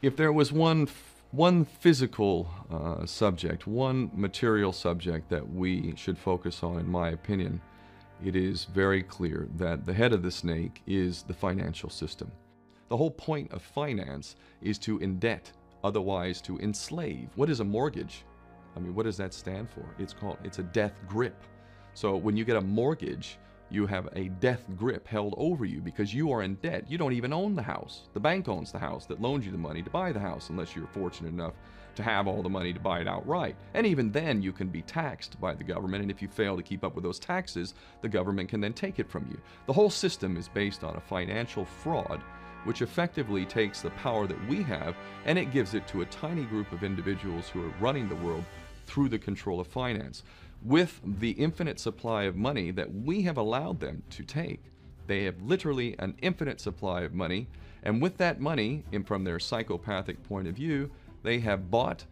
If there was one physical subject, one material subject that we should focus on, in my opinion, it is very clear that the head of the snake is the financial system. The whole point of finance is to indebt, otherwise to enslave. What is a mortgage? I mean, what does that stand for? It's a death grip. So when you get a mortgage, you have a death grip held over you because you are in debt. You don't even own the house. The bank owns the house that loans you the money to buy the house, unless you're fortunate enough to have all the money to buy it outright. And even then, you can be taxed by the government, and if you fail to keep up with those taxes, the government can then take it from you. The whole system is based on a financial fraud, which effectively takes the power that we have and it gives it to a tiny group of individuals who are running the world through the control of finance. With the infinite supply of money that we have allowed them to take, they have literally an infinite supply of money, and with that money, and from their psychopathic point of view, they have bought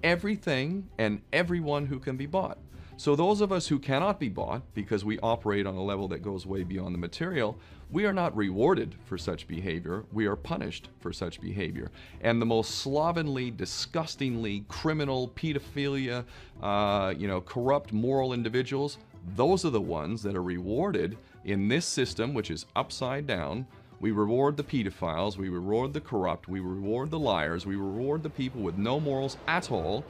everything and everyone who can be bought. So those of us who cannot be bought, because we operate on a level that goes way beyond the material, we are not rewarded for such behavior, we are punished for such behavior. And the most slovenly, disgustingly criminal, pedophilia, corrupt moral individuals, those are the ones that are rewarded in this system, which is upside down. We reward the pedophiles, we reward the corrupt, we reward the liars, we reward the people with no morals at all.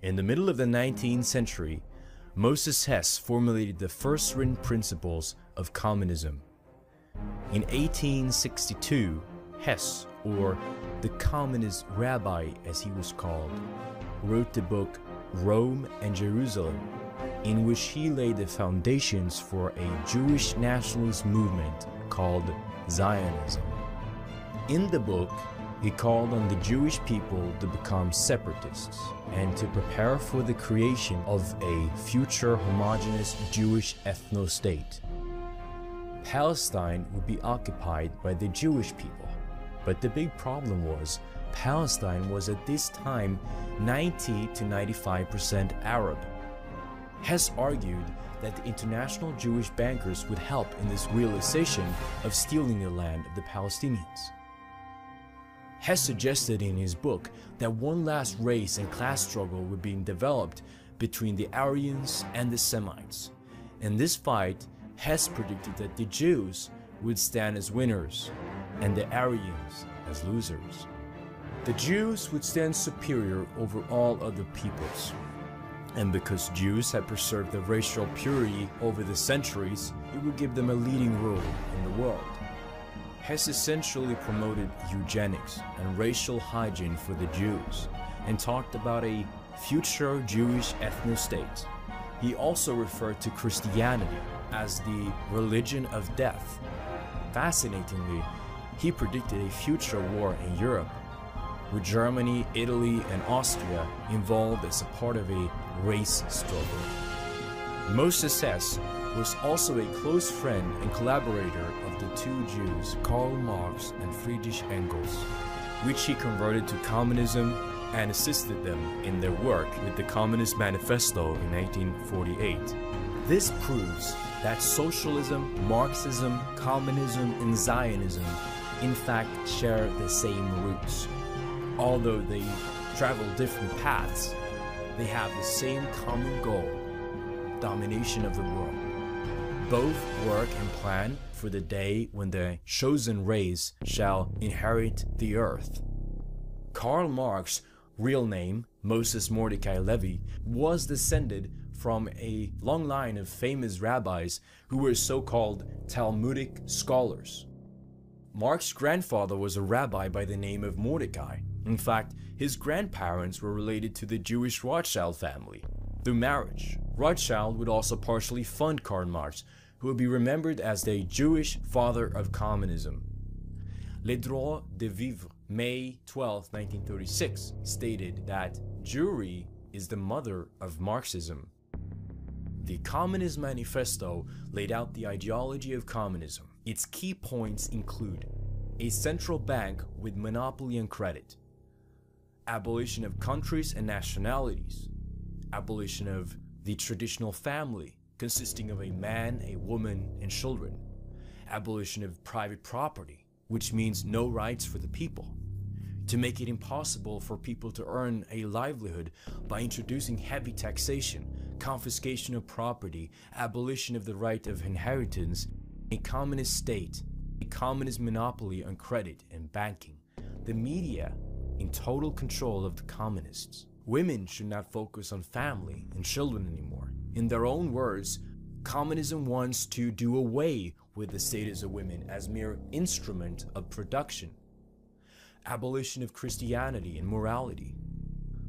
In the middle of the 19th century, Moses Hess formulated the first written principles of communism. In 1862, Hess, or the communist rabbi as he was called, wrote the book Rome and Jerusalem, in which he laid the foundations for a Jewish nationalist movement called Zionism. In the book, he called on the Jewish people to become separatists and to prepare for the creation of a future homogeneous Jewish ethno-state. Palestine would be occupied by the Jewish people, but the big problem was Palestine was at this time 90 to 95% Arab. Hess argued that the international Jewish bankers would help in this realization of stealing the land of the Palestinians. Hess suggested in his book that one last race and class struggle would be developed between the Aryans and the Semites. In this fight, Hess predicted that the Jews would stand as winners and the Aryans as losers. The Jews would stand superior over all other peoples. And because Jews had preserved their racial purity over the centuries, it would give them a leading role in the world. Hess essentially promoted eugenics and racial hygiene for the Jews and talked about a future Jewish ethno-state. He also referred to Christianity as the religion of death. Fascinatingly, he predicted a future war in Europe, with Germany, Italy, and Austria involved as a part of a race struggle. Moses Hess was also a close friend and collaborator of the two Jews, Karl Marx and Friedrich Engels, which he converted to communism and assisted them in their work with the Communist Manifesto in 1948. This proves that socialism, Marxism, communism, and Zionism in fact share the same roots. Although they travel different paths, they have the same common goal: domination of the world. Both work and plan for the day when the chosen race shall inherit the earth. Karl Marx, real name Moses Mordecai Levy, was descended from a long line of famous rabbis who were so-called Talmudic scholars. Marx's grandfather was a rabbi by the name of Mordecai. In fact, his grandparents were related to the Jewish Rothschild family. Through marriage, Rothschild would also partially fund Karl Marx, who would be remembered as the Jewish father of communism. Les droits de vivre, May 12, 1936, stated that Jewry is the mother of Marxism. The Communist Manifesto laid out the ideology of communism. Its key points include a central bank with monopoly on credit, abolition of countries and nationalities, abolition of the traditional family consisting of a man, a woman, and children, abolition of private property, which means no rights for the people, to make it impossible for people to earn a livelihood by introducing heavy taxation, confiscation of property, abolition of the right of inheritance, a communist state, a communist monopoly on credit and banking, the media in total control of the communists. Women should not focus on family and children anymore. In their own words, communism wants to do away with the status of women as mere instrument of production. Abolition of Christianity and morality.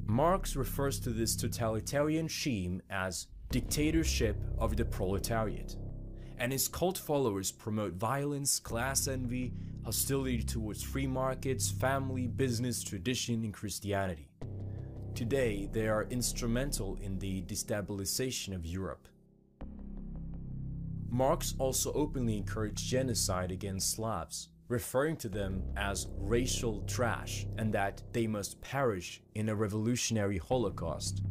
Marx refers to this totalitarian regime as dictatorship of the proletariat, and his cult followers promote violence, class envy, hostility towards free markets, family, business, tradition, and Christianity. Today, they are instrumental in the destabilization of Europe. Marx also openly encouraged genocide against Slavs, referring to them as racial trash and that they must perish in a revolutionary Holocaust.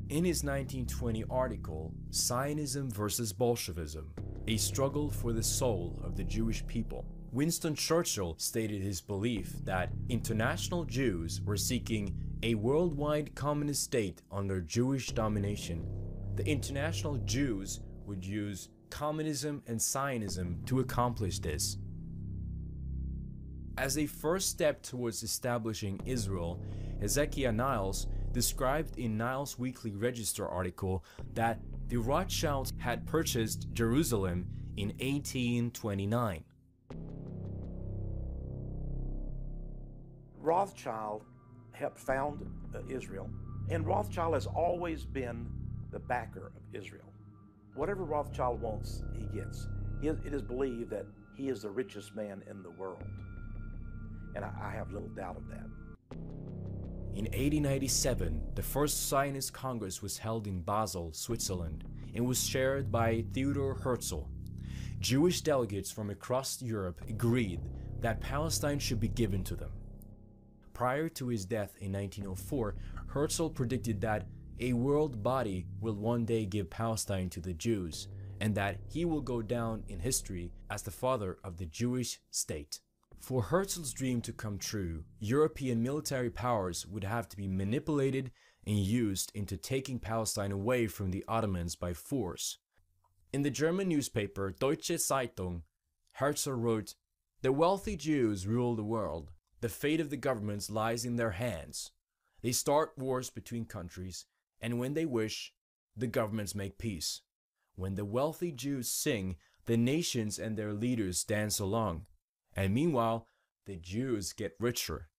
In his 1920 article, Zionism versus Bolshevism, a struggle for the soul of the Jewish people, Winston Churchill stated his belief that international Jews were seeking a worldwide communist state under Jewish domination. The international Jews would use communism and Zionism to accomplish this. As a first step towards establishing Israel, Hezekiah Niles described in Niles' Weekly Register article that the Rothschilds had purchased Jerusalem in 1829. Rothschild helped found Israel, and Rothschild has always been the backer of Israel. Whatever Rothschild wants, he gets. It is believed that he is the richest man in the world, and I have little doubt of that. In 1897, the first Zionist Congress was held in Basel, Switzerland, and was chaired by Theodor Herzl. Jewish delegates from across Europe agreed that Palestine should be given to them. Prior to his death in 1904, Herzl predicted that a world body will one day give Palestine to the Jews, and that he will go down in history as the father of the Jewish state. For Herzl's dream to come true, European military powers would have to be manipulated and used into taking Palestine away from the Ottomans by force. In the German newspaper Deutsche Zeitung, Herzl wrote, "The wealthy Jews rule the world. The fate of the governments lies in their hands. They start wars between countries, and when they wish, the governments make peace. When the wealthy Jews sing, the nations and their leaders dance along. And meanwhile, the Jews get richer.